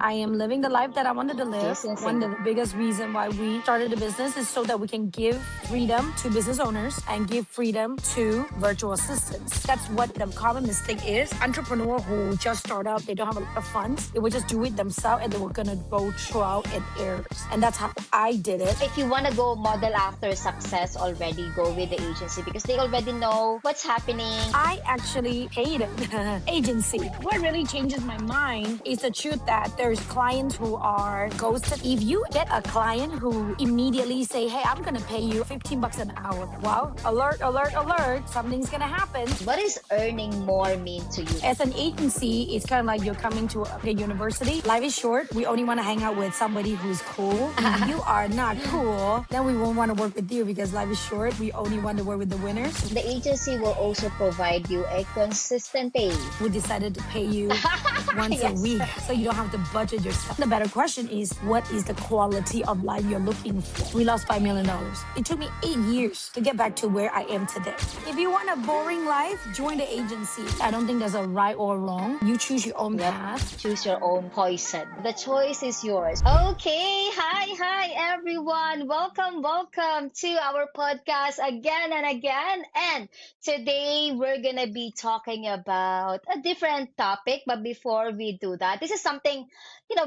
I am living the life that I wanted to live. Yes, in One of the Singapore. biggest reason why we started a business is so that we can give freedom to business owners and give freedom to virtual assistants. That's what the common mistake is. Entrepreneur who just start out, they don't have a lot of funds. They will just do it themselves and they were gonna go trial and errors. And that's how I did it. If you want to go model after success already, go with the agency because they already know what's happening. I actually hated agency. What really changes my mind is the truth that there's clients who are ghosted. If you get a client who immediately say, hey, I'm going to pay you 15 bucks an hour. Wow, alert, alert, alert. Something's going to happen. What is earning more mean to you? As an agency, it's kind of like you're coming to a university. Life is short. We only want to hang out with somebody who's cool. If you are not cool, then we won't want to work with you because life is short. We only want to work with the winners. The agency will also provide you a consistent pay. We decided to pay you once Yes. a week so you don't have to budget yourself. The better question is, what is the quality of life you're looking for? We lost $5 million. It took me 8 years to get back to where I am today. If you want a boring life, join the agency. I don't think there's a right or wrong. You choose your own Yep. path. Choose your own poison. The choice is yours. Okay. Hi, everyone. Welcome to our podcast again and again. And today we're going to be talking about a different topic. But before we do that, this is something,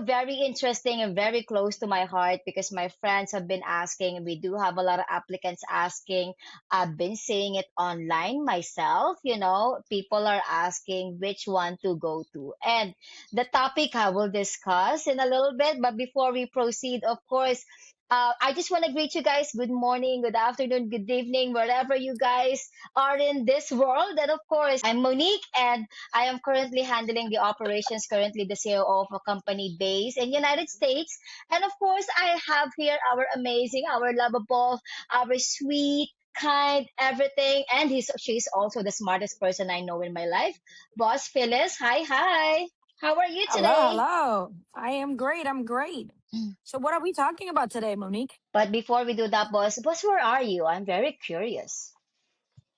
very interesting and very close to my heart because my friends have been asking. We do have a lot of applicants asking. I've been seeing it online myself. People are asking which one to go to. And the topic I will discuss in a little bit. But before we proceed, of course, I just want to greet you guys. Good morning, good afternoon, good evening, wherever you guys are in this world. And of course, I'm Monique, and I am currently handling the operations, currently the CEO of a company based in United States. And of course, I have here our amazing, our lovable, our sweet, kind, everything. And she's also the smartest person I know in my life. Boss Phyllis, hi. How are you Hello, today? hello. I am great. I'm great. So, what are we talking about today, Monique? But before we do that, boss, where are you? I'm very curious.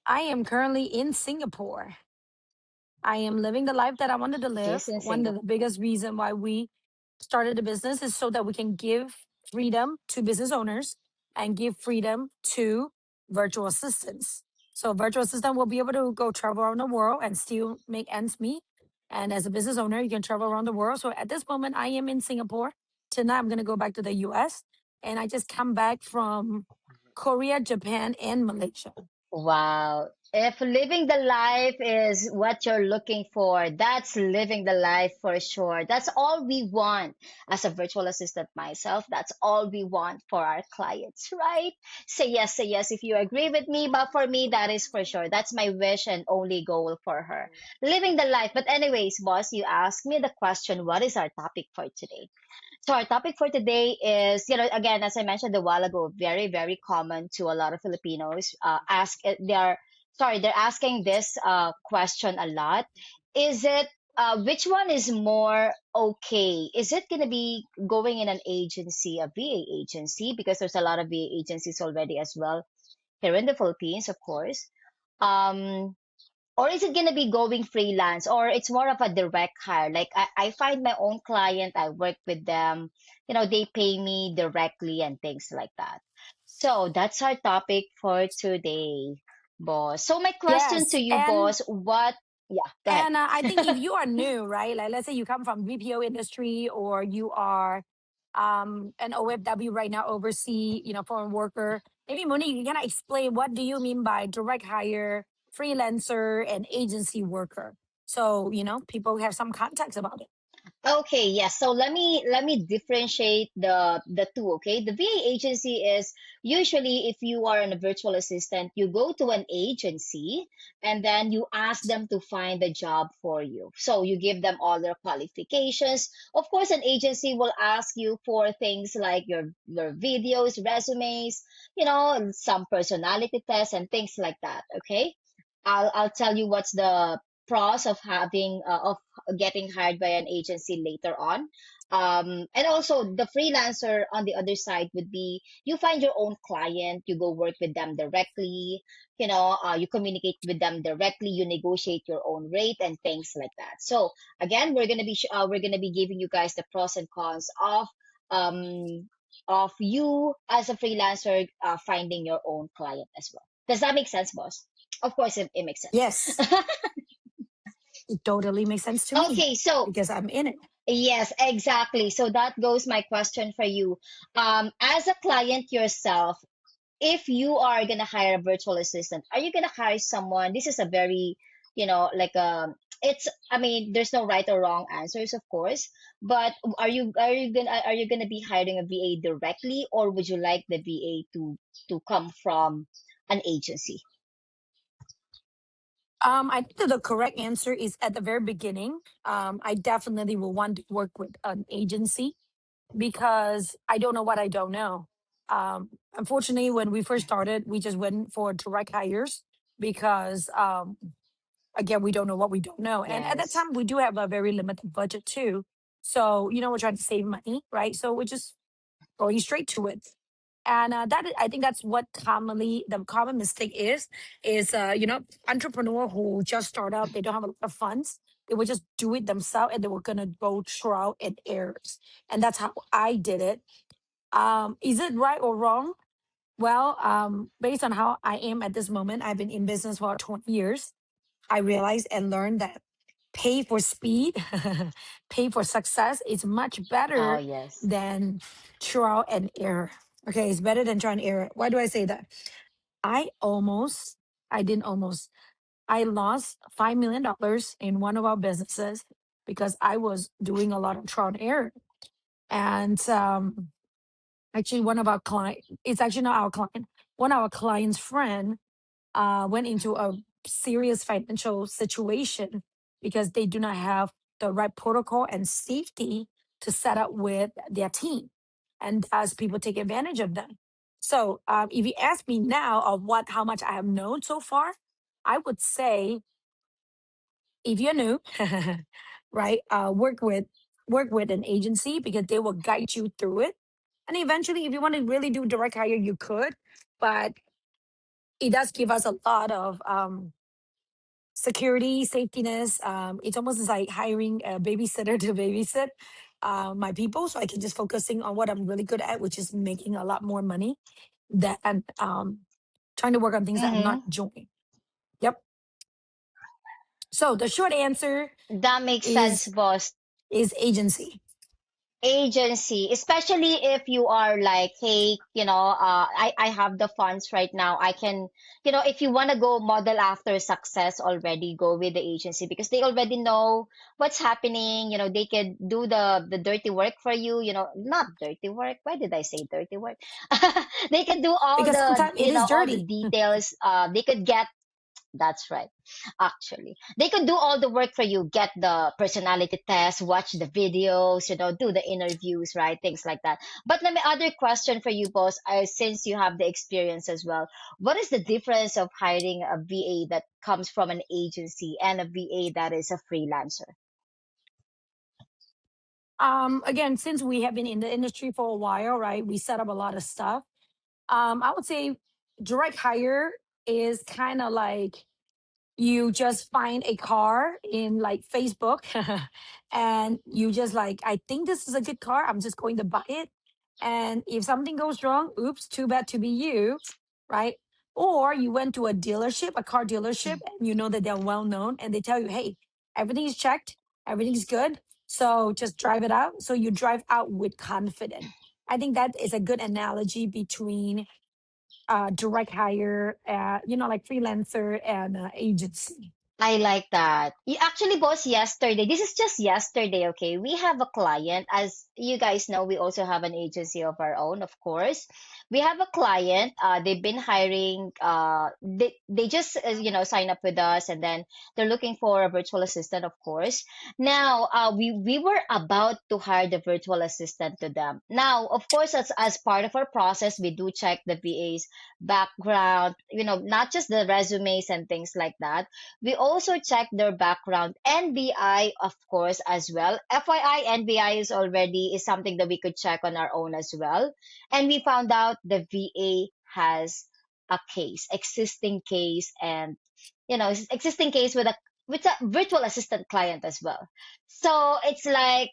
I am currently in Singapore. I am living the life that I wanted to Yes, live. in One of Singapore. the biggest reason why we started a business is so that we can give freedom to business owners and give freedom to virtual assistants. So virtual assistant will be able to go travel around the world and still make ends meet. And as a business owner, you can travel around the world. So at this moment, I am in Singapore. Tonight, I'm going to go back to the US. And I just come back from Korea, Japan, and Malaysia. Wow. If living the life is what you're looking for, that's living the life for sure. That's all we want as a virtual assistant myself. That's all we want for our clients, right? Say yes if you agree with me. But for me, that is for sure. That's my wish and only goal for her. Living the life. But anyways, boss, you asked me the question, what is our topic for today? So our topic for today is, again, as I mentioned a while ago, very, very common to a lot of Filipinos. They're asking this question a lot. Is it, which one is more okay? Is it going to be going in an agency, a VA agency? Because there's a lot of VA agencies already as well here in the Philippines, of course. Um, or is it going to be going freelance, or it's more of a direct hire? Like I find my own client, I work with them, they pay me directly and things like that. So that's our topic for today, boss. So my question to Yes. you, boss, yeah, go ahead. I think if you are new, right? Like let's say you come from BPO industry or you are an OFW right now, oversee, foreign worker. Maybe Monique, you can explain what do you mean by direct hire, freelancer, and agency worker. So, people have some context about it. Okay, yes. So let me differentiate the two, okay? The VA agency is usually if you are a virtual assistant, you go to an agency and then you ask them to find a job for you. So you give them all their qualifications. Of course, an agency will ask you for things like your videos, resumes, some personality tests and things like that, okay? I'll tell you what's the pros of having of getting hired by an agency later on. And also the freelancer on the other side would be you find your own client, you go work with them directly, you communicate with them directly, you negotiate your own rate and things like that. So again, we're gonna be giving you guys the pros and cons um of you as a freelancer finding your own client as well. Does that make sense, boss? Of course, it makes sense. Yes, it totally makes sense to me Okay, so because I'm in it. yes, exactly. So that goes my question for you. As a client yourself, if you are gonna hire a virtual assistant, are you gonna hire someone? This is a very, like it's. I mean, there's no right or wrong answers, of course. But are you gonna be hiring a VA directly, or would you like the VA to come from an agency? I think that the correct answer is at the very beginning. I definitely will want to work with an agency because I don't know what I don't know. Unfortunately, when we first started, we just went for direct hires because, again, we don't know what we don't know. And at that Yes. time, we do have a very limited budget too. So, we're trying to save money, right? So we're just going straight to it. And I think that's what commonly the common mistake is entrepreneur who just start out, they don't have a lot of funds. They will just do it themselves and they were gonna go trial and errors. And that's how I did it. Is it right or wrong? Well, based on how I am at this moment, I've been in business for 20 years. I realized and learned that pay for speed, pay for success is much Oh, better yes. than trial and error. Okay, it's better than trial and error. Why do I say that? I almost, I didn't almost, I lost $5 million in one of our businesses because I was doing a lot of trial and error. And actually, one of our client, it's actually not our client, one of our client's friend went into a serious financial situation because they do not have the right protocol and safety to set up with their team. And as people take advantage of them. So if you ask me now of how much I have known so far, I would say if you're new, right, work with an agency because they will guide you through it. And eventually, if you want to really do direct hire, you could, but it does give us a lot of security, safetiness. It's almost like hiring a babysitter to babysit my people, so I can just focusing on what I'm really good at, which is making a lot more money than trying to work on things that I'm not Mm-hmm. enjoying. Yep. So the short answer That makes sense, is boss. agency. Agency, especially if you are like, hey, I have the funds right now, I can, if you want to go model after success already, go with the agency because they already know what's happening. They can do the dirty work for you, not dirty work, why did I say dirty work? They can do all Because the, sometimes it is all the dirty. details. They could get, that's right. Actually, they could do all the work for you. Get the personality test, watch the videos, do the interviews, right? Things like that. But let me other question for you, boss. Since you have the experience as well, what is the difference of hiring a VA that comes from an agency and a VA that is a freelancer? Again, since we have been in the industry for a while, right? We set up a lot of stuff. I would say direct hire is kind of like you just find a car in like Facebook and you just like, I think this is a good car. I'm just going to buy it. And if something goes wrong, oops, too bad to be you, right? Or you went to a dealership, a car dealership, and you know that they're well known and they tell you, hey, everything's checked, everything's good. So just drive it out. So you drive out with confidence. I think that is a good analogy between direct hire, like freelancer and agency. I like that. You actually, boss, yesterday, this is just yesterday, okay? We have a client. As you guys know, we also have an agency of our own, of course. We have a client. They've been hiring, they just, sign up with us and then they're looking for a virtual assistant, of course. Now, we were about to hire the virtual assistant to them. Now, of course, as part of our process, we do check the VA's background, not just the resumes and things like that. We also check their background, NBI, of course, as well. FYI, NBI is something that we could check on our own as well. And we found out the VA has a case, existing case, and existing case with a virtual assistant client as well. So it's like,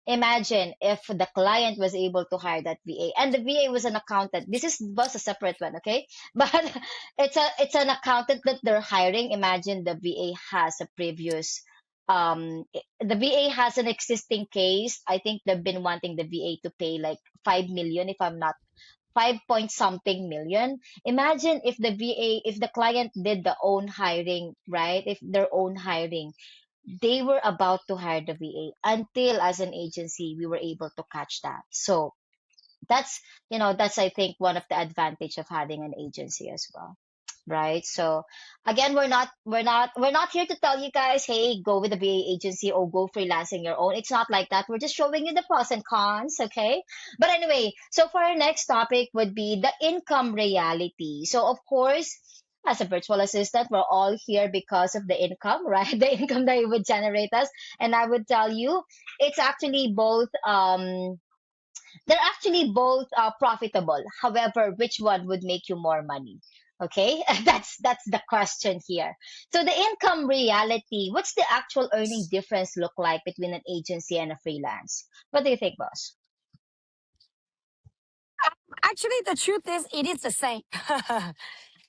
imagine if the client was able to hire that VA, and the VA was an accountant. Was a separate one, okay? But it's an accountant that they're hiring. Imagine the VA has a previous the VA has an existing case. I think they've been wanting the VA to pay like 5 million, if I'm not 5 point something million. Imagine if the VA, if the client did the own hiring, right? If their own hiring, they were about to hire the VA until as an agency, we were able to catch that. So that's, that's, I think, one of the advantage of having an agency as well. Right. So again, we're not here to tell you guys, hey, go with the VA agency or go freelancing your own. It's not like that. We're just showing you the pros and cons. Okay. But anyway, so for our next topic would be the income reality. So of course, as a virtual assistant, we're all here because of the income, right? The income that it would generate us. And I would tell you, it's actually both they're actually both profitable. However, which one would make you more money? Okay, that's the question here. So the income reality, what's the actual earning difference look like between an agency and a freelance? What do you think, boss? Actually, the truth is, it is the same.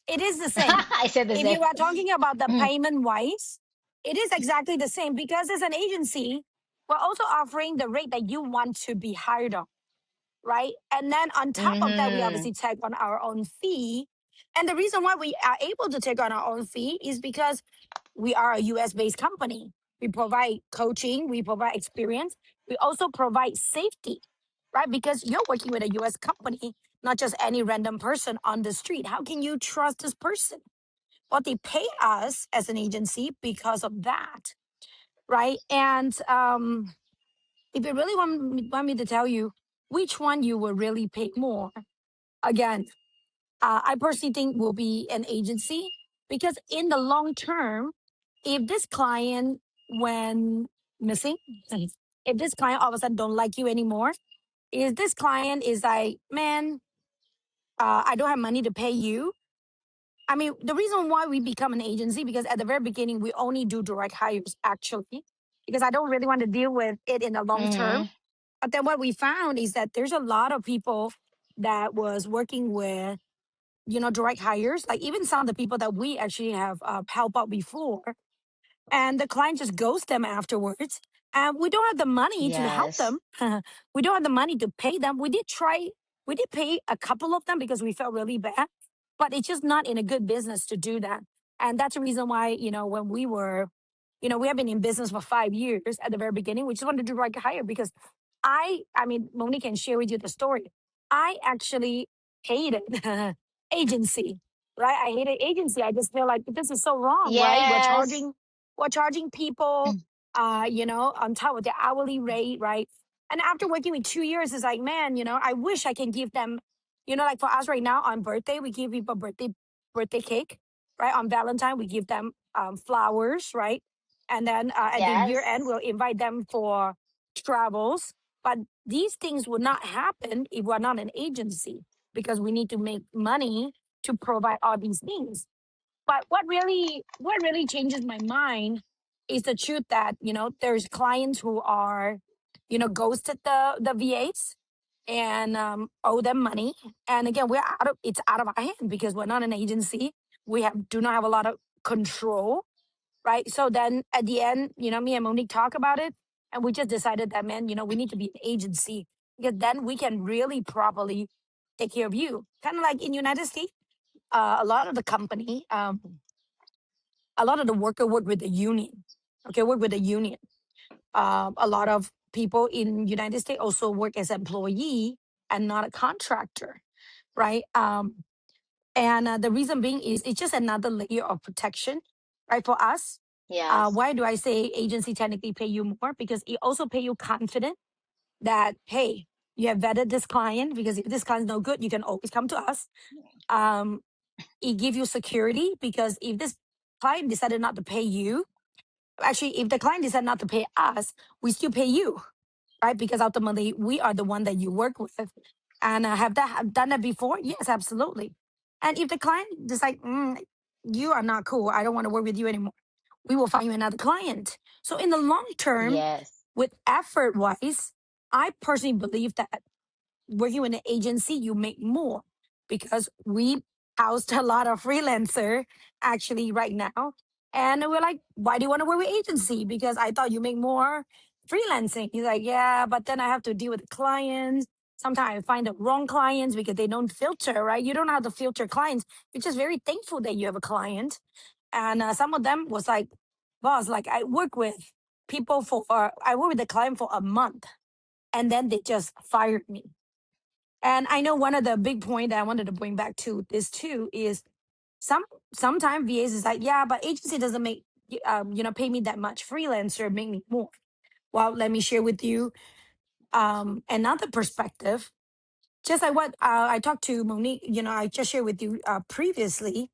It is the same. I said the If same. you are talking about the Mhm, payment wise, it is exactly the same because as an agency, we're also offering the rate that you want to be hired on, right? And then on top of that, we mhm, obviously take on our own fee. And the reason why we are able to take on our own fee is because we are a US based company. We provide coaching, we provide experience, we also provide safety, right? Because you're working with a US company, not just any random person on the street. How can you trust this person? Well, they pay us as an agency because of that, right? And if you really want me to tell you which one you will really pay more, again, I personally think will be an agency because in the long term, if this client when missing, if this client all of a sudden don't like you anymore, if this client is like, man, I don't have money to pay you. I mean, the reason why we become an agency because at the very beginning we only do direct hires actually, because I don't really want to deal with it in the long term. mhm. But then what we found is that there's a lot of people that was working with direct hires, like even some of the people that we actually have helped out before, and the client just ghosts them afterwards. And we don't have the money to help Yes. them. We don't have the money to pay them. We did pay a couple of them because we felt really bad, but it's just not in a good business to do that. And that's the reason why, when we have been in business for 5 years at the very beginning, we just wanted to do like hire because I mean, Monique can share with you the story. I actually hated agency, right? I hated agency. I just feel like this is so wrong, right? Yes. We're charging people, on top of the hourly rate, right? And after working with 2 years, it's like, man, I wish I can give them, like for us right now on birthday, we give people birthday cake, right? On Valentine, we give them flowers, right? And then at the year end, Yes. we'll invite them for travels. But these things would not happen if we're not an agency because we need to make money to provide all these things. But what really changes my mind is the truth that, there's clients who are, ghosted the VAs and owe them money. And again, it's out of our hand because we're not an agency. We do not have a lot of control, right? So then at the end, me and Monique talk about it, and we just decided that, man, we need to be an agency because then we can really properly take care of you. Kind of like in United States, a lot of the company, a lot of the worker work with the union. Okay, work with the union. A lot of people in United States also work as employee and not a contractor, right? And the reason being is it's just another layer of protection, right? For us, Yes. why do I say agency technically pay you more? Because it also pay you confident that, hey, you have vetted this client because if this client's no good, you can always come to us. Um, it give you security because if this client decided not to pay you, actually, if the client decided not to pay us, we still pay you, right? Because ultimately, we are the one that you work with. And have done that before? Yes, absolutely. And if the client decide, you are not cool, I don't want to work with you anymore, we will find you another client. So in the long term, Yes. with effort wise, I personally believe that working with an agency, you make more because we housed a lot of freelancer actually right now. And we're like, why do you want to work with agency? Because I thought you make more freelancing. He's like, yeah, but then I have to deal with the clients. Sometimes I find the wrong clients because they don't filter, right? You don't know how to filter clients. You're just very thankful that you have a client. And some of them was like, boss, like I work with people for, I work with the client for a month and then they just fired me. And I know one of the big point that I wanted to bring back to this too is some sometimes VAs is like, yeah, but agency doesn't make pay me that much. Freelancer make me more. Well, let me share with you another perspective. Just like what I talked to Monique, I just shared with you previously.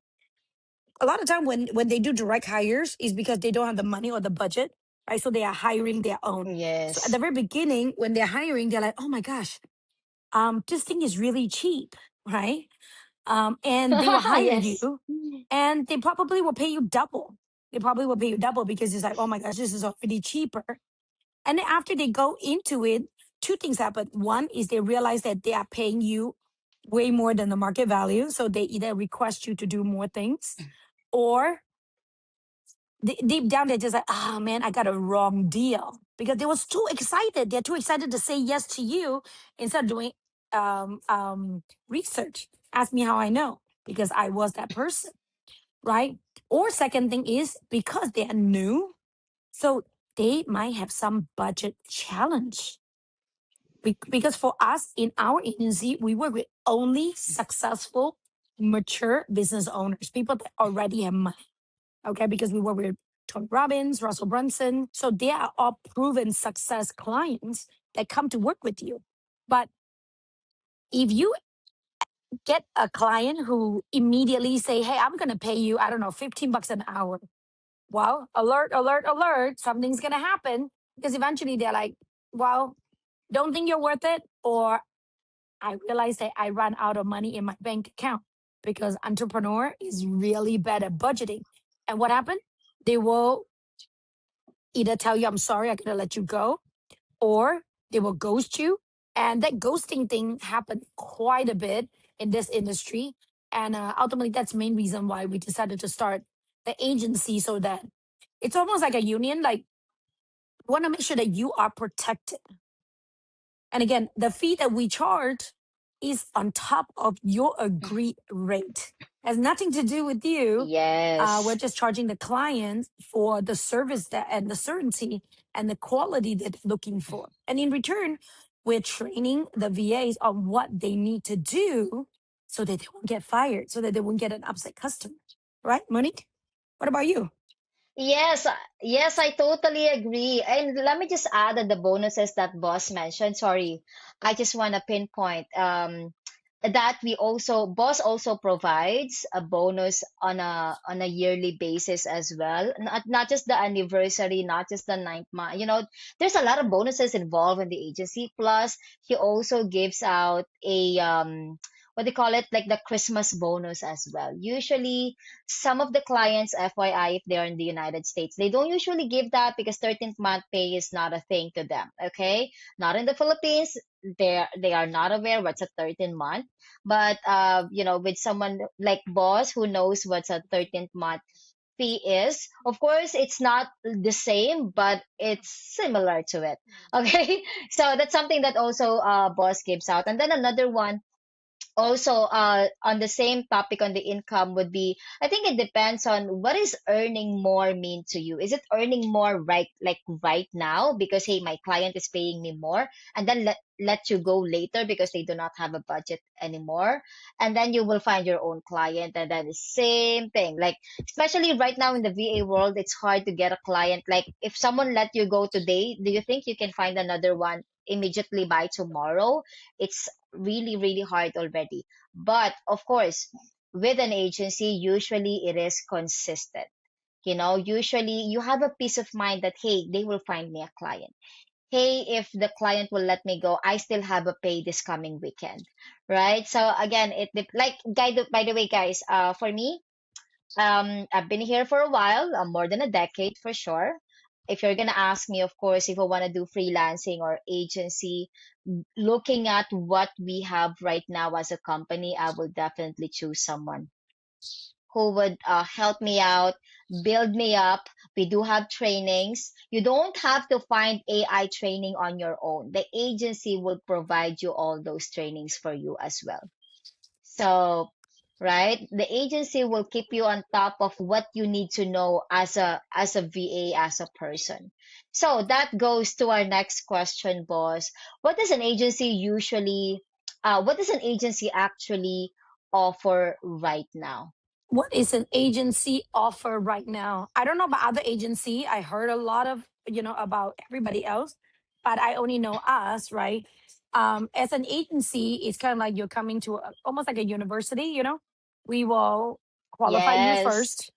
A lot of time when they do direct hires is because they don't have the money or the budget, right? So they are hiring their own. So at the Yes. very beginning, when they're hiring, they're like, oh my gosh, this thing is really cheap, right? And they will hire Yes. you and they probably will pay you double. They probably will pay you double because it's like, oh my gosh, this is already cheaper. And then after they go into it, two things happen. One is they realize that they are paying you way more than the market value. So they either request you to do more things or deep down they're just like, oh man, I got a wrong deal because they was too excited. They're too excited to say yes to you instead of doing research. Ask me how I know because I was that person, right? Or second thing is because they are new, so they might have some budget challenge. Because for us in our agency, we work with only successful, mature business owners, people that already have money. Okay, because we work with Tony Robbins, Russell Brunson. So they are all proven success clients that come to work with you. But if you get a client who immediately say, hey, I'm going to pay you, I don't know, $15 an hour. Well, alert, alert, alert, something's going to happen because eventually they're like, well, don't think you're worth it. Or I realize that I run out of money in my bank account because entrepreneur is really bad at budgeting. And what happened? They will either tell you, I'm sorry, I gotta let you go, or they will ghost you. And that ghosting thing happened quite a bit in this industry. And ultimately, that's the main reason why we decided to start the agency so that it's almost like a union. Like, we want to make sure that you are protected. And again, the fee that we charge is on top of your agreed rate. Has nothing to do with you. We're Yes. just charging the client for the service that and the certainty and the quality that they're looking for. And in return, we're training the VAs on what they need to do so that they won't get fired, so that they won't get an upset customer. Right, Monique? What about you? Yes, yes, I totally agree. And let me just add on the bonuses that boss mentioned. Sorry, I just want to pinpoint that we also boss also provides a bonus on a yearly basis as well. Not just the anniversary, not just the ninth month. There's a lot of bonuses involved in the agency. Plus, he also gives out a what they call it, like the Christmas bonus as well. Usually some of the clients, FYI, if they're in the United States, they don't usually give that because 13th month pay is not a thing to them. Okay, not in the Philippines. They are not aware what's a 13th month. But with someone like boss who knows what's a 13th month fee is, of course, it's not the same, but it's similar to it. Okay, so that's something that also boss gives out. And then another one also on the same topic on the income would be, I think it depends on what is earning more mean to you. Is it earning more right now because hey, my client is paying me more, and then let you go later because they do not have a budget anymore, and then you will find your own client, and then the same thing, like especially right now in the VA world, it's hard to get a client. Like if someone let you go today, do you think you can find another one immediately by tomorrow? It's really really hard already. But of course, with an agency, usually it is consistent. Usually you have a peace of mind that, hey, they will find me a client. Hey, if the client will let me go, I still have a pay this coming weekend, right? So again, like, by the way, guys, for me, I've been here for a while, more than a decade for sure. If you're gonna ask me, of course, if I want to do freelancing or agency, looking at what we have right now as a company, I will definitely choose someone who would help me out, build me up. We do have trainings. You don't have to find AI training on your own. The agency will provide you all those trainings for you as well. So, right, the agency will keep you on top of what you need to know as a VA, as a person. So that goes to our next question, boss. What does an agency usually what does an agency actually offer right now? What is an agency offer right now? I don't know about other agency. I heard a lot of, about everybody else, but I only know us, right? As an agency, it's kind of like you're coming to almost like a university. We will qualify you Yes. first,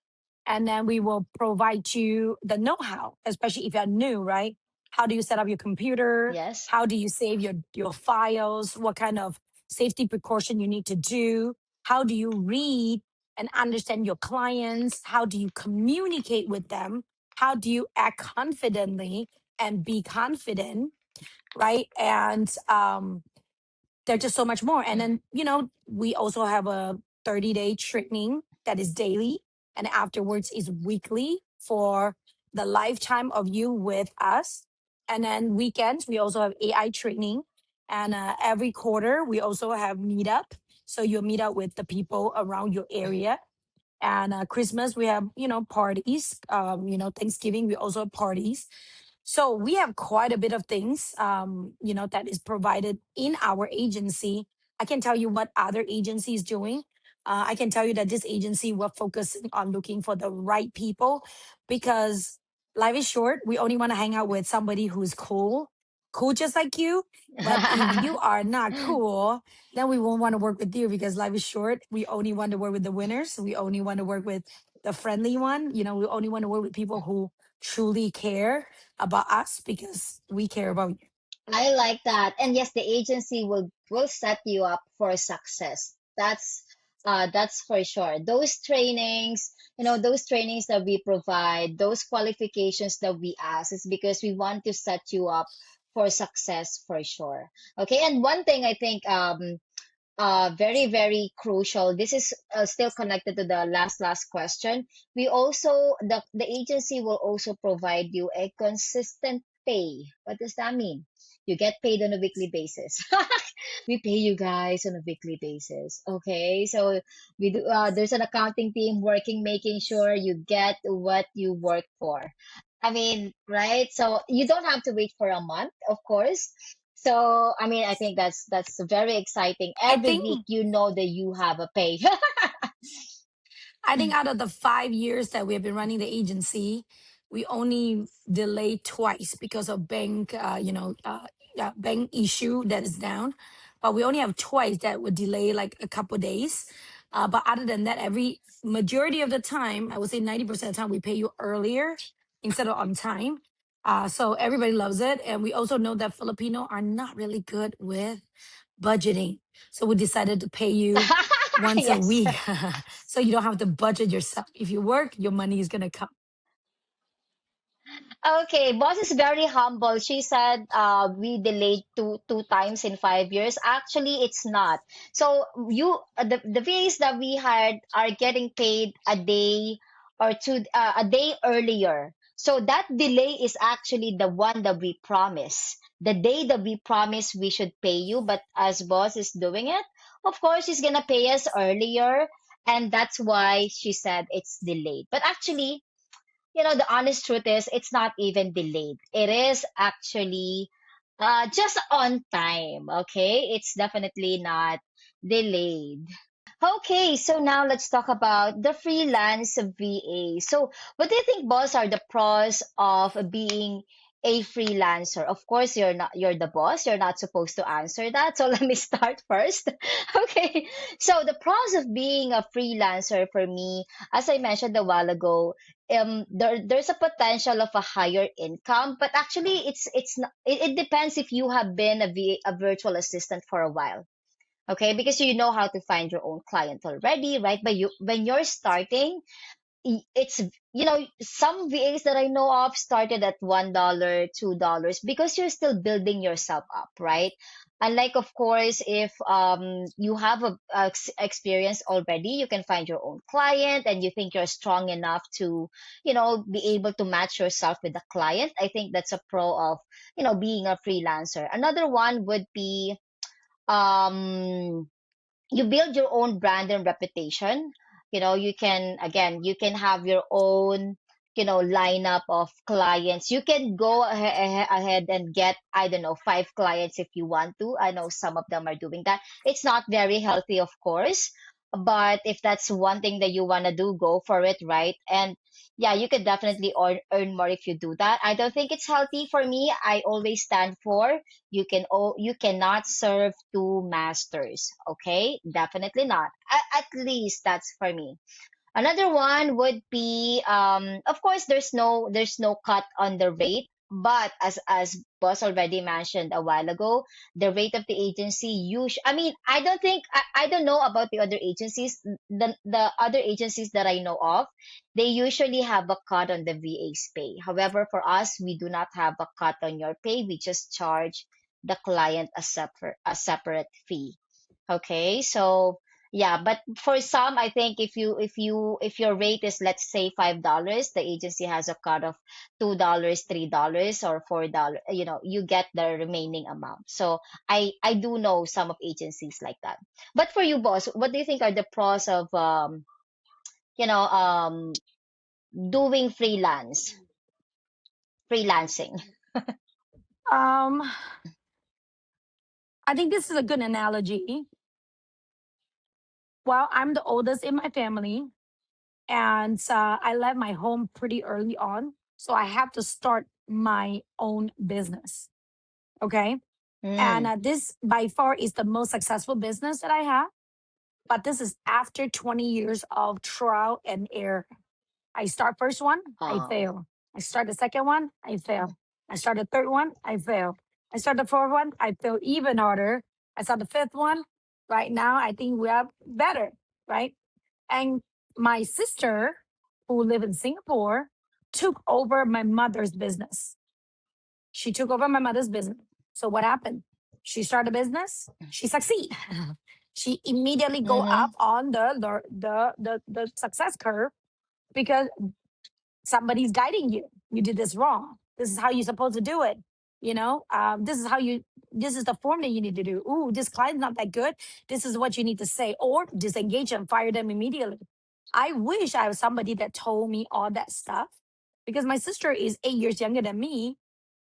and then we will provide you the know-how, especially if you're new, right? How do you set up your computer? Yes. How do you save your files? What kind of safety precaution you need to do? How do you read and understand your clients? How do you communicate with them? How do you act confidently and be confident, right? And there's just so much more. And then, we also have a 30-day training that is daily, and afterwards is weekly for the lifetime of you with us. And then weekends, we also have AI training. And every quarter, we also have meetup. So you'll meet up with the people around your area. And Christmas, we have, parties. Thanksgiving, we also have parties. So we have quite a bit of things, that is provided in our agency. I can tell you what other agency is doing. I can tell you that this agency, we're focusing on looking for the right people, because life is short. We only want to hang out with somebody who's cool just like you. But if you are not cool, then we won't want to work with you, because life is short. We only want to work with the winners. We only want to work with the friendly one. We only want to work with people who truly care about us, because we care about you. I like that. And yes, the agency will set you up for success. That's for sure. Those trainings that we provide, those qualifications that we ask is because we want to set you up for success for sure. Okay, and one thing I think very very crucial, this is still connected to the last question. We also the agency will also provide you a consistent pay. What does that mean? You get paid on a weekly basis. We pay you guys on a weekly basis, okay? So we do there's an accounting team working, making sure you get what you work for. I mean, right? So you don't have to wait for a month, of course. So I mean, I think that's very exciting. I Every week think you know that you have a pay. I think out of the 5 years that we have been running the agency, we only delayed twice because of bank, bank issue that is down. But we only have twice that would delay like a couple days. But other than that, every majority of the time, I would say 90% of the time, we pay you earlier instead of on time. So everybody loves it. And we also know that Filipino are not really good with budgeting. So we decided to pay you once a Yes. week. So you don't have to budget yourself. If you work, your money is going to come. Okay, boss is very humble. She said we delayed two times in 5 years. Actually, it's not. So the VAs that we hired are getting paid a day or two a day earlier. So that delay is actually the one that we promise. The day that we promise we should pay you, but as boss is doing it, of course she's gonna pay us earlier, and that's why she said it's delayed. But actually, the honest truth is it's not even delayed. It is actually just on time. Okay, it's definitely not delayed. Okay, so now let's talk about the freelance VA. So, what do you think, boss, are the pros of being a freelancer? Of course, you're the boss. You're not supposed to answer that. So let me start first. Okay. So the pros of being a freelancer for me, as I mentioned a while ago, there's a potential of a higher income, but actually it's not, it depends if you have been a virtual assistant for a while. Okay, because you know how to find your own client already, right? But you when you're starting, it's, some VAs that I know of started at $1, $2, because you're still building yourself up, right? Unlike, of course, if you have experience already, you can find your own client and you think you're strong enough to, be able to match yourself with the client. I think that's a pro of, being a freelancer. Another one would be, um you build your own brand and reputation. You can, again, you can have your own, lineup of clients. You can go ahead and get, I don't know, 5 clients if you want to. I know some of them are doing that. It's not very healthy, of course, but if that's one thing that you want to do, go for it, right? And yeah, you could definitely earn more if you do that. I don't think it's healthy. For me, I always stand for, you cannot serve two masters. Okay, definitely not. At least that's for me. Another one would be, of course, there's no cut on the rate, but as boss already mentioned a while ago, the rate of the agency, I mean, I don't think, I don't know about the other agencies. The other agencies that I know of, they usually have a cut on the VA's pay. However, for us, we do not have a cut on your pay. We just charge the client a separate fee. Okay, so yeah, but for some, I think if your rate is, let's say, $5, the agency has a cut of $2, $3, or $4. You get the remaining amount. So I do know some of agencies like that. But for you, boss, what do you think are the pros of you know doing freelancing? Um, I think this is a good analogy. Well, I'm the oldest in my family, and I left my home pretty early on. So I have to start my own business. Okay. And Mm. this by far is the most successful business that I have. But this is after 20 years of trial and error. I start first one, I Oh. fail. I start the second one, I fail. I start the third one, I fail. I start the fourth one, I fail even harder. I start the fifth one. Right now, I think we are better, right? And my sister, who live in Singapore, took over my mother's business. She took over my mother's business. So what happened? She started a business. She succeed. She immediately go Mm-hmm. up on the success curve because somebody's guiding you. You did this wrong. This is how you're supposed to do it. This is how you. This is the form that you need to do. Ooh, this client's not that good. This is what you need to say, or disengage and fire them immediately. I wish I was somebody that told me all that stuff, because my sister is 8 years younger than me,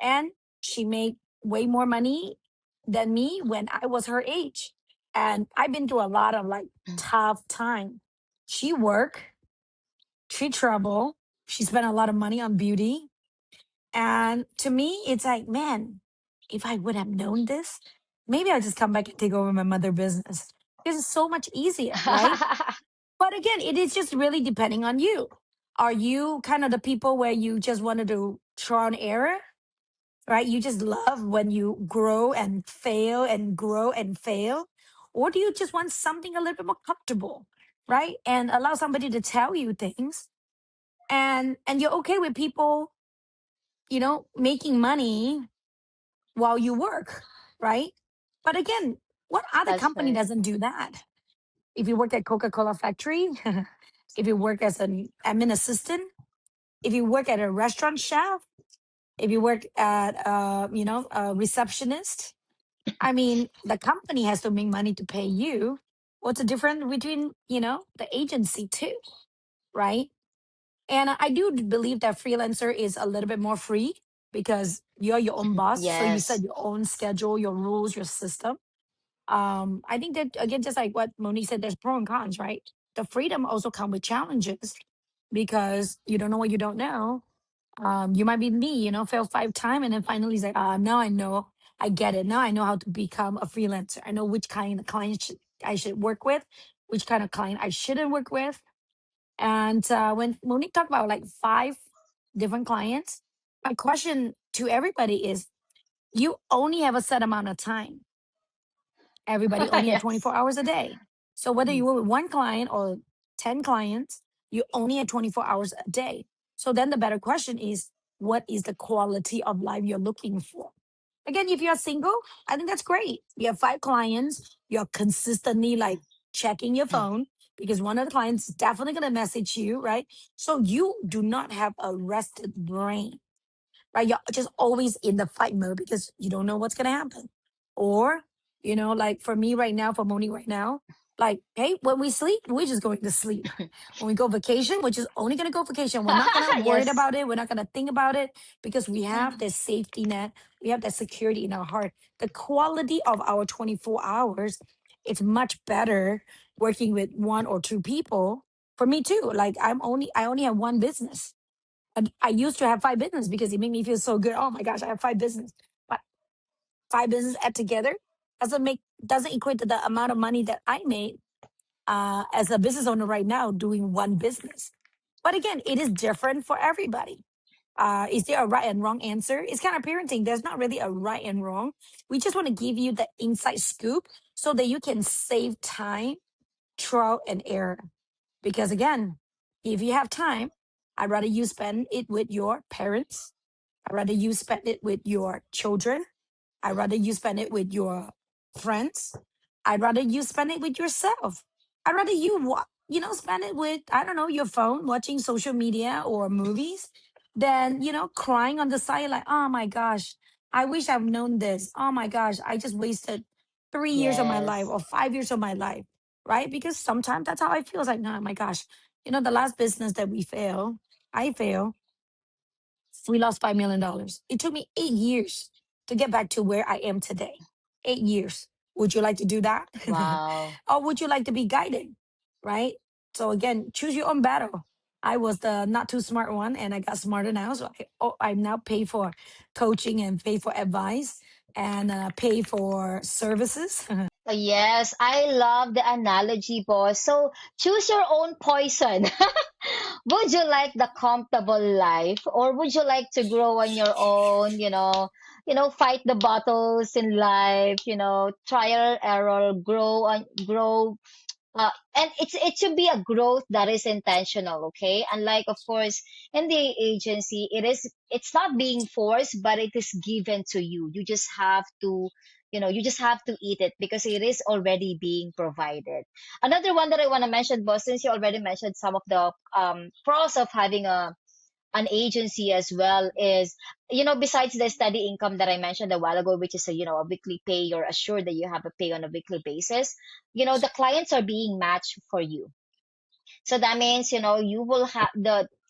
and she made way more money than me when I was her age. And I've been through a lot of like tough time. She worked, she traveled, she spent a lot of money on beauty. And to me, it's like, man, if I would have known this, maybe I'll just come back and take over my mother business. Because it's so much easier, right? But again, it is just really depending on you. Are you kind of the people where you just want to do trial and error? Right? You just love when you grow and fail and grow and fail. Or do you just want something a little bit more comfortable, right? And allow somebody to tell you things, and you're okay with people, making money while you work, right? But again, what other That's company right. doesn't do that? If you work at Coca-Cola factory, if you work as an admin assistant, if you work at a restaurant chef, if you work at a receptionist, I mean, the company has to make money to pay you. What's the difference between, the agency too, right? And I do believe that freelancer is a little bit more free because you're your own boss. So you Yes, set your own schedule, your rules, your system. I think that again, just like what Monique said, there's pros and cons, right? The freedom also come with challenges because you don't know what you don't know. You might be me, fail 5 times and then finally it's like, now I know, I get it. Now I know how to become a freelancer. I know which kind of client I should work with, which kind of client I shouldn't work with. And when Monique talked about like 5 different clients, my question to everybody is, you only have a set amount of time. Everybody only had Yes. 24 hours a day. So whether Mm. you were with one client or 10 clients, you only had 24 hours a day. So then the better question is, what is the quality of life you're looking for? Again, if you're single, I think that's great. You have 5 clients, you're consistently like checking your phone because one of the clients is definitely going to message you, right? So you do not have a rested brain, right? You're just always in the fight mode because you don't know what's gonna happen. Or, like for me right now, for Moni right now, like, hey, when we sleep, we're just going to sleep. When we go vacation, we're just only gonna go vacation. We're not gonna worry Yes. about it. We're not gonna think about it because we have this safety net. We have that security in our heart. The quality of our 24 hours, it's much better working with 1 or 2 people. For me too. Like I only have one business. I used to have 5 business because it made me feel so good. Oh my gosh, I have 5 business. But 5 business add together doesn't equate to the amount of money that I made as a business owner right now doing one business. But again, it is different for everybody. Is there a right and wrong answer? It's kind of parenting. There's not really a right and wrong. We just want to give you the inside scoop so that you can save time, trial and error. Because again, if you have time, I'd rather you spend it with your parents. I'd rather you spend it with your children. I'd rather you spend it with your friends. I'd rather you spend it with yourself. I'd rather spend it with, I don't know, your phone, watching social media or movies, than, crying on the side like, oh my gosh, I wish I've known this. Oh my gosh, I just wasted 3 years of my life Yes. or 5 years of my life, right? Because sometimes that's how I feel. It's like, no, my gosh, the last business that I failed, we lost $5 million. It took me 8 years to get back to where I am today. 8 years. Would you like to do that? Wow. Or would you like to be guided? Right? So again, choose your own battle. I was the not too smart one and I got smarter now. So I now pay for coaching and pay for advice and pay for services. Yes, I love the analogy, boss. So choose your own poison. Would you like the comfortable life, or would you like to grow on your own, fight the battles in life, trial error, grow, and it should be a growth that is intentional, okay? Unlike, of course, in the agency, it's not being forced, but it is given to you. You just have to eat it because it is already being provided. Another one that I want to mention, boss, since you already mentioned some of the pros of having an agency as well, is, besides the steady income that I mentioned a while ago, which is a weekly pay, you're assured that you have a pay on a weekly basis. The clients are being matched for you. So that means, you will have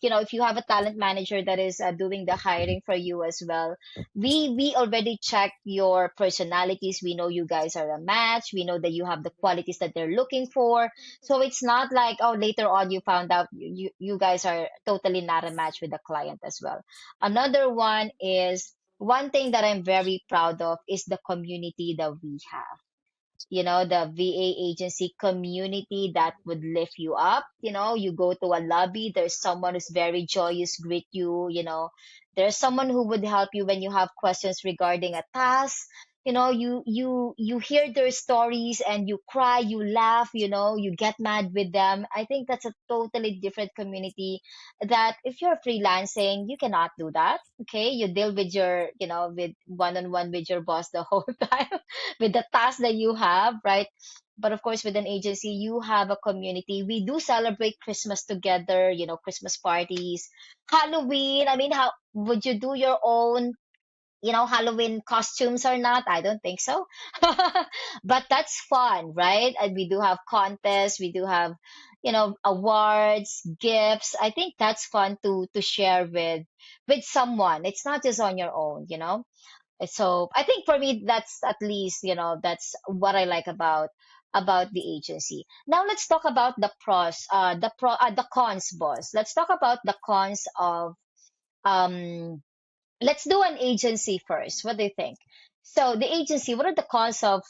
if you have a talent manager that is doing the hiring for you as well, we already check your personalities. We know you guys are a match. We know that you have the qualities that they're looking for. So it's not like, oh, later on you found out you guys are totally not a match with the client as well. Another one is, one thing that I'm very proud of is the community that we have. The VA agency community that would lift you up. You go to a lobby, there's someone who's very joyous, greet you. There's someone who would help you when you have questions regarding a task. You hear their stories and you cry, you laugh, you get mad with them. I think that's a totally different community that if you're freelancing, you cannot do that. Okay, you deal with with one-on-one with your boss the whole time with the task that you have, right? But of course, with an agency, you have a community. We do celebrate Christmas together, Christmas parties, Halloween. I mean, how would you do your own, Halloween costumes or not? I don't think so. But that's fun, right? And we do have contests, we do have, awards, gifts. I think that's fun to share with someone. It's not just on your own, So I think for me, that's at least, that's what I like about the agency. Now let's talk about the pros, the cons, boss. Let's talk about the cons um let's do an agency first. What do you think? So the agency, what are the cons of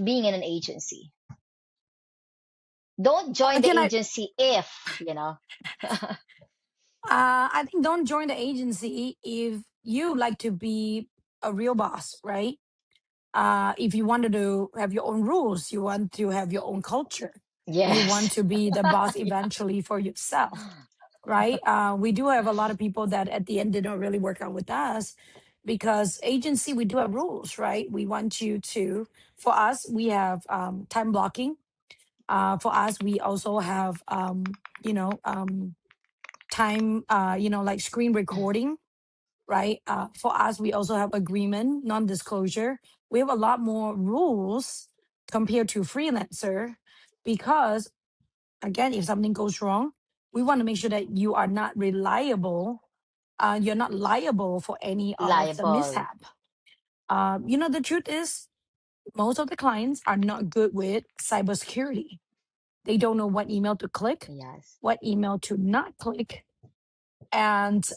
being in an agency? Don't join the Again, agency if, I think don't join the agency if you like to be a real boss, right? If you wanted to have your own rules, you want to have your own culture, you want Yes. to be the boss Yeah. eventually for yourself, right? We do have a lot of people that at the end didn't really work out with us because agency, we do have rules, right? We want you to, for us, we have time blocking. For us, we also have, time, like screen recording, right? For us, we also have agreement, non-disclosure. We have a lot more rules compared to freelancer because, again, if something goes wrong, we want to make sure that you are not reliable. You're not liable for any of the Liable. mishap. The truth is, most of the clients are not good with cybersecurity. They don't know what email to click, Yes. what email to not click, and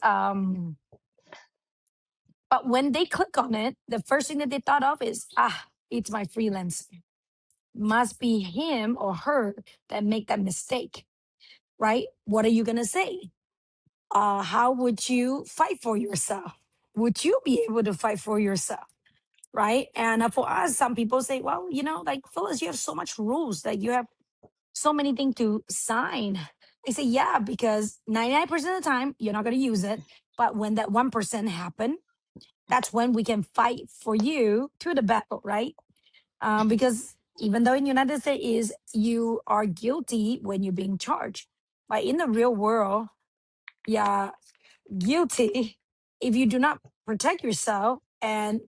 but when they click on it, the first thing that they thought of is, it's my freelancer. Must be him or her that make that mistake, right? What are you gonna say? How would you fight for yourself? Would you be able to fight for yourself? Right. And for us, some people say, well, like Phyllis, you have so much rules that you have so many things to sign. I say, yeah, because 99% of the time you're not going to use it. But when that 1% happen, that's when we can fight for you to the battle, right? Because even though in United States is you are guilty when you're being charged, but in the real world, yeah, guilty if you do not protect yourself and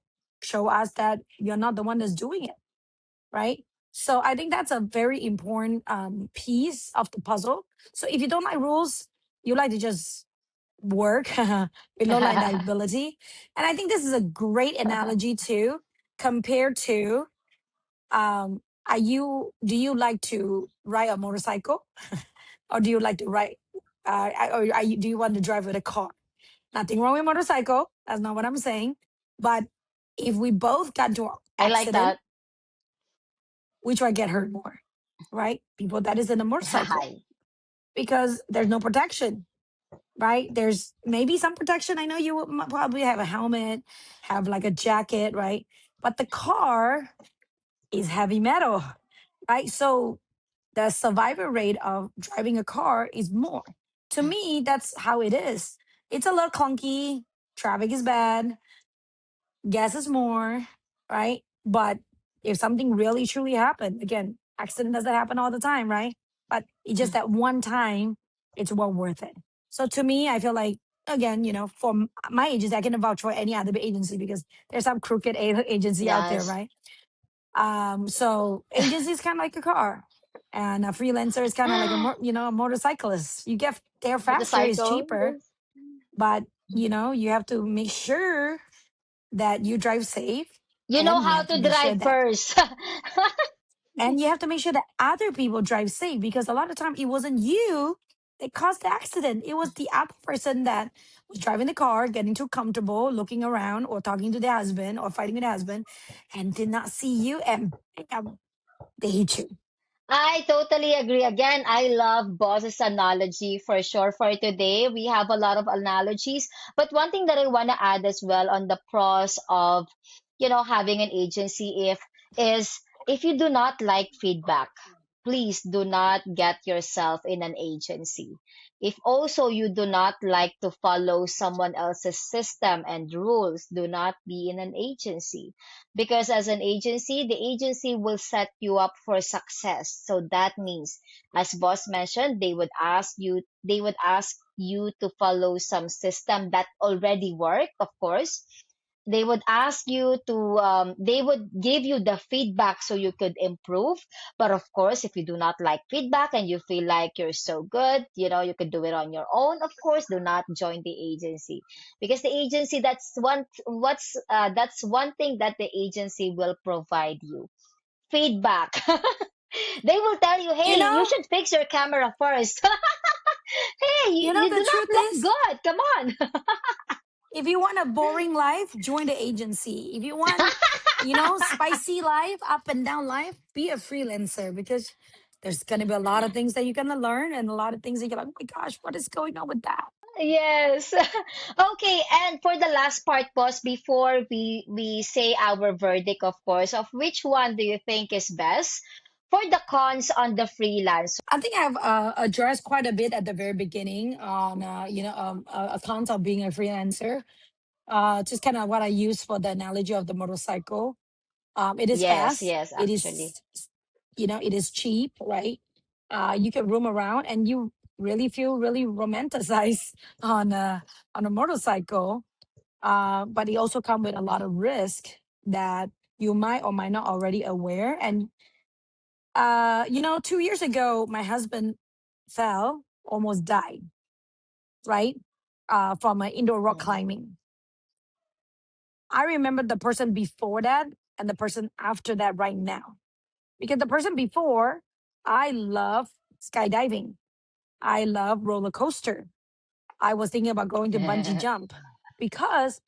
show us that you're not the one that's doing it, right? So I think that's a very important piece of the puzzle. So if you don't like rules, you like to just work with low line liability. And I think this is a great analogy too, compared to do you like to ride a motorcycle or do you like to ride or do you want to drive with a car? Nothing wrong with motorcycle. That's not what I'm saying. But if we both got into an I like accident, that. which one get hurt more? Right? People that is in a motorcycle Hi. because there's no protection, right? There's maybe some protection. I know you would probably have a helmet, have like a jacket, right? But the car is heavy metal, right? So the survivor rate of driving a car is more. To me, that's how it is. It's a little clunky. Traffic is bad. Gas is more, right? But if something really truly happened, again, accident doesn't happen all the time, right? But it's just that one time, it's well worth it. So to me, I feel like again, for my agency, I can vouch for any other agency because there's some crooked agency out there, Yes. right? So agency is kind of like a car, and a freelancer is kind of like a motorcyclist. You get there faster, it's Motorcycle. cheaper, Yes. but you have to make sure that you drive safe, You know and you how have to to make sure drive that first. other people drive safe because a lot of time it wasn't you that caused the accident. It was the other person that was driving the car, getting too comfortable, looking around or talking to their husband or fighting with their husband and did not see you and bam, they hit you. I totally agree. Again, I love boss's analogy for sure. For today, we have a lot of analogies. But one thing that I want to add as well on the pros of, having an agency is if you do not like feedback, please do not get yourself in an agency. If also you do not like to follow someone else's system and rules, do not be in an agency because as an agency the agency will set you up for success. So that means, as boss mentioned, they would ask you to follow some system that already work, of course. They would ask you to they would give you the feedback so you could improve. But of course, if you do not like feedback and you feel like you're so good, you could do it on your own, of course, do not join the agency. Because the agency, that's one thing that the agency will provide you: feedback. They will tell you, You hey, you know, should fix your camera first. Hey, You know, you the do not truth look is, good. Come on. if you want a boring life, join the agency. If you want, spicy life, up and down life, be a freelancer, because there's going to be a lot of things that you're going to learn, and a lot of things that you're like, oh my gosh, what is going on with that? Yes. Okay, and for the last part, boss, before we say our verdict, of course, of which one do you think is best for the cons on the freelancer? I think I've addressed quite a bit at the very beginning on, accounts of being a freelancer. Just kind of what I use for the analogy of the motorcycle. It is Yes, fast. yes, It actually. is, it is cheap, right? You can roam around, and you really feel really romanticized on a motorcycle. But it also come with a lot of risk that you might or might not already aware. And 2 years ago, my husband fell, almost died, right? From indoor rock Mhm. climbing. I remember the person before that and the person after that right now. Because the person before, I love skydiving. I love roller coaster. I was thinking about going to bungee jump because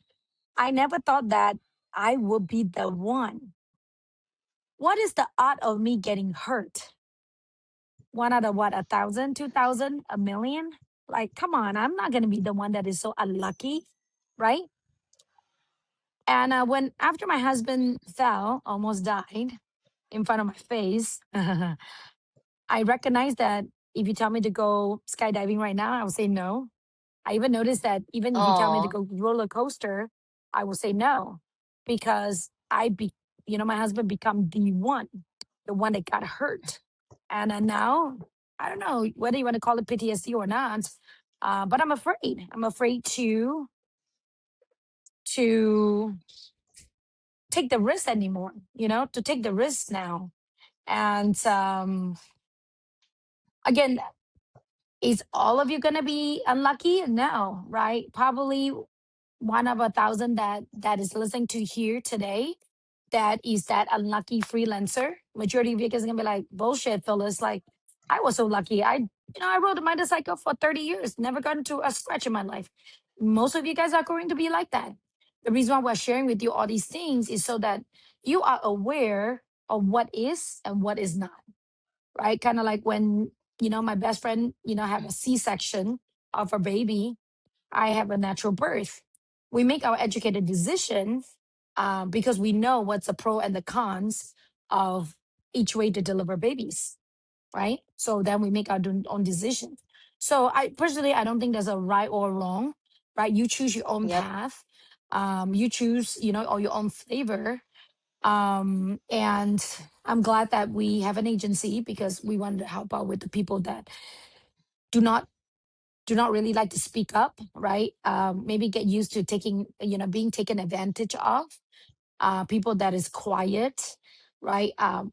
I never thought that I would be the one. What is the odds of me getting hurt? One out of what, 1,000, 2,000, a million? Like, come on, I'm not going to be the one that is so unlucky, right? And when after my husband fell, almost died in front of my face, I recognize that if you tell me to go skydiving right now, I will say no. I even noticed that even if you tell me to Oh, go roller coaster, I will say no, because my husband become the one that got hurt, and now I don't know whether you want to call it PTSD or not, but I'm afraid. I'm afraid to take the risk anymore. To take the risk now, and again, is all of you gonna be unlucky? No, right? Probably one of 1,000 that is listening to here today, that is that unlucky freelancer. Majority of you guys are gonna be like, bullshit, Phyllis. Like, I was so lucky. I rode a motorcycle for 30 years, never got into a scratch in my life. Most of you guys are going to be like that. The reason why we're sharing with you all these things is so that you are aware of what is and what is not, right? Kind of like when, my best friend, have a C-section of a baby. I have a natural birth. We make our educated decision, because we know what's the pro and the cons of each way to deliver babies, right? So then we make our own decision. So I don't think there's a right or wrong, right? You choose your own yep. path. You choose, or your own flavor. And I'm glad that we have an agency, because we wanted to help out with the people that do not really like to speak up, right? Maybe get used to being taken advantage of. People that is quiet, right?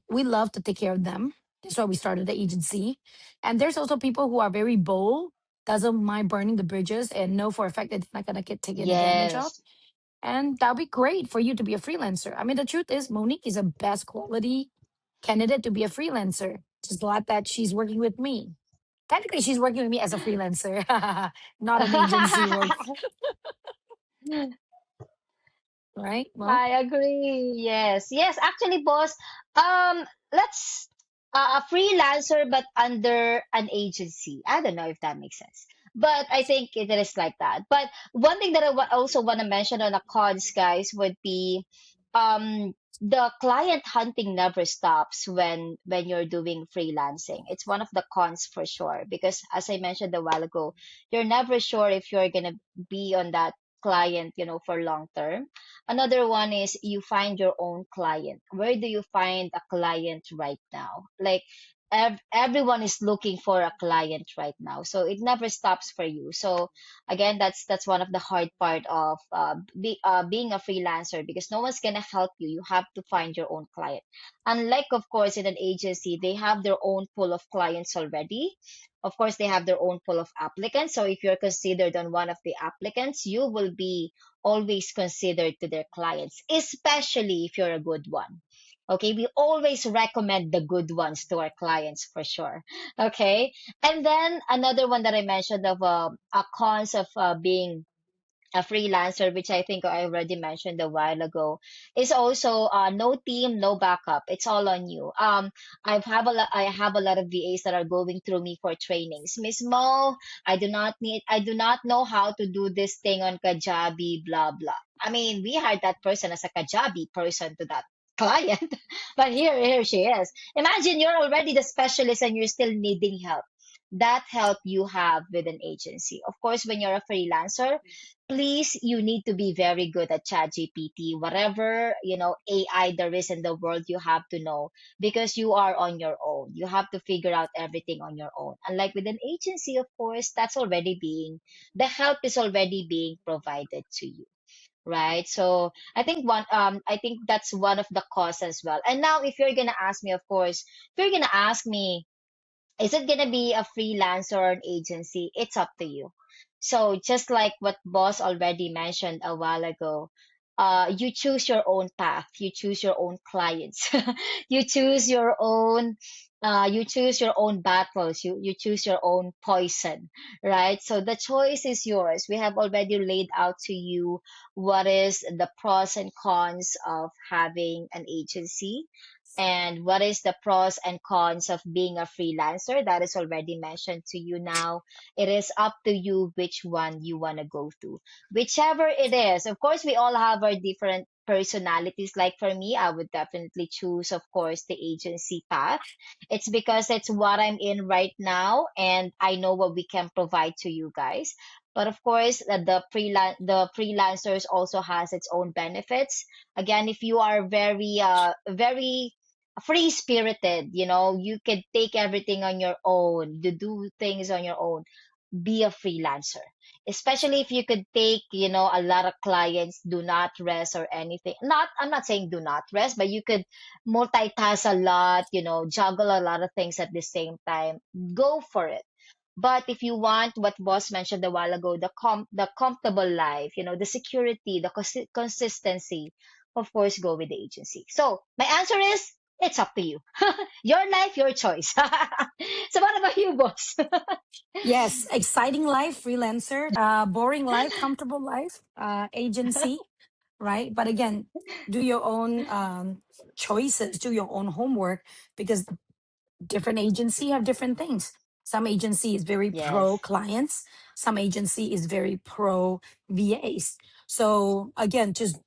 We love to take care of them. That's why we started the agency. And there's also people who are very bold, doesn't mind burning the bridges, and know for a fact that they're not gonna get taken advantage of. Yes. And that'll be great for you to be a freelancer. I mean, the truth is, Monique is a best quality candidate to be a freelancer. Just glad that she's working with me. Technically, she's working with me as a freelancer, not an agency work, right? Well, I agree. Yes. Yes, actually, boss, let's a freelancer but under an agency. I don't know if that makes sense. But I think it is like that. But one thing that I also want to mention on the cons, guys, would be the client hunting never stops when you're doing freelancing. It's one of the cons for sure, because as I mentioned a while ago, you're never sure if you're going to be on that client, for long term. Another one is you find your own client. Where do you find a client right now? Like everyone is looking for a client right now, so it never stops for you. So again, that's one of the hard part of being a freelancer, because no one's gonna help you. You have to find your own client. Unlike, of course, in an agency, they have their own pool of clients already. Of course, they have their own pool of applicants. So if you're considered on one of the applicants, you will be always considered to their clients, especially if you're a good one. Okay, we always recommend the good ones to our clients for sure. Okay, and then another one that I mentioned of a cons of being a freelancer, which I think I already mentioned a while ago, is also no team, no backup. It's all on you. I have a lot of VAs that are going through me for trainings. Miss Mo, I do not know how to do this thing on Kajabi, blah blah. I mean, we hired that person as a Kajabi person to that client, but here she is. Imagine you're already the specialist and you're still needing help. That help you have with an agency. Of course, when you're a freelancer, please, you need to be very good at ChatGPT. Whatever, AI there is in the world, you have to know, because you are on your own. You have to figure out everything on your own. Unlike with an agency, of course, the help is already being provided to you. Right. So I think that's one of the cause as well. And now if you're gonna ask me, of course, if you're gonna ask me, is it going to be a freelancer or an agency? It's up to you. So just like what boss already mentioned a while ago, you choose your own path, you choose your own clients, you choose your own you choose your own battles, you choose your own poison, right? So the choice is yours. We have already laid out to you what is the pros and cons of having an agency, and what is the pros and cons of being a freelancer. That is already mentioned to you now. It is up to you which one you want to go to, whichever it is. Of course, we all have our different personalities. Like for me, I would definitely choose, of course, the agency path. It's because it's what I'm in right now, and I know what we can provide to you guys. But of course, the freelancers also has its own benefits. Again, if you are very free spirited, you can take everything on your own, to do things on your own, be a freelancer. Especially if you could take, a lot of clients, do not rest or anything. Not, I'm not saying do not rest, but you could multitask a lot, juggle a lot of things at the same time. Go for it. But if you want what boss mentioned a while ago, the comfortable life, the security, the consistency, of course, go with the agency. So my answer is, it's up to you. Your life, your choice. So what about you, boss? Yes, exciting life, freelancer. Boring life, comfortable life, agency, right? But again, do your own choices, do your own homework, because different agency have different things. Some agency is very pro Yes. clients, some agency is very pro VAs. So again, just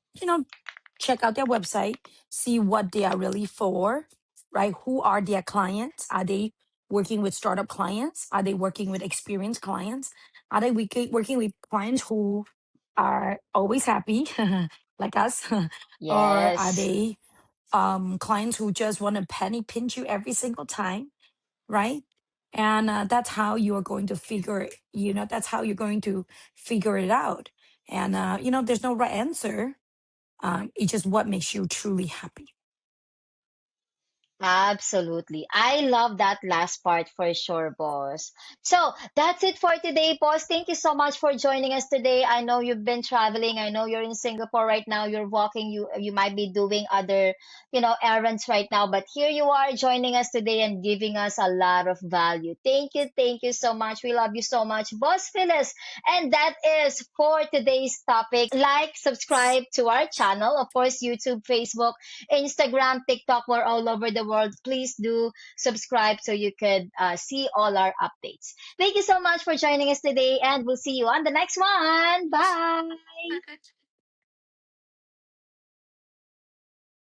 check out their website, see what they are really for, right? Who are their clients? Are they working with startup clients? Are they working with experienced clients? Are they working with clients who are always happy, like us? Or are Yes. they clients who just want to penny pinch you every single time, right? And that's how you are going to that's how you're going to figure it out. And there's no right answer. It's just what makes you truly happy. Absolutely. I love that last part for sure, boss. So that's it for today, boss. Thank you so much for joining us today. I know you've been traveling. I know you're in Singapore right now. You're walking. You might be doing other, errands right now. But here you are joining us today and giving us a lot of value. Thank you. Thank you so much. We love you so much, boss Phyllis. And that is for today's topic. Like, subscribe to our channel. Of course, YouTube, Facebook, Instagram, TikTok, we're all over the world. Please do subscribe so you could see all our updates. Thank you so much for joining us today, and we'll see you on the next one. Bye.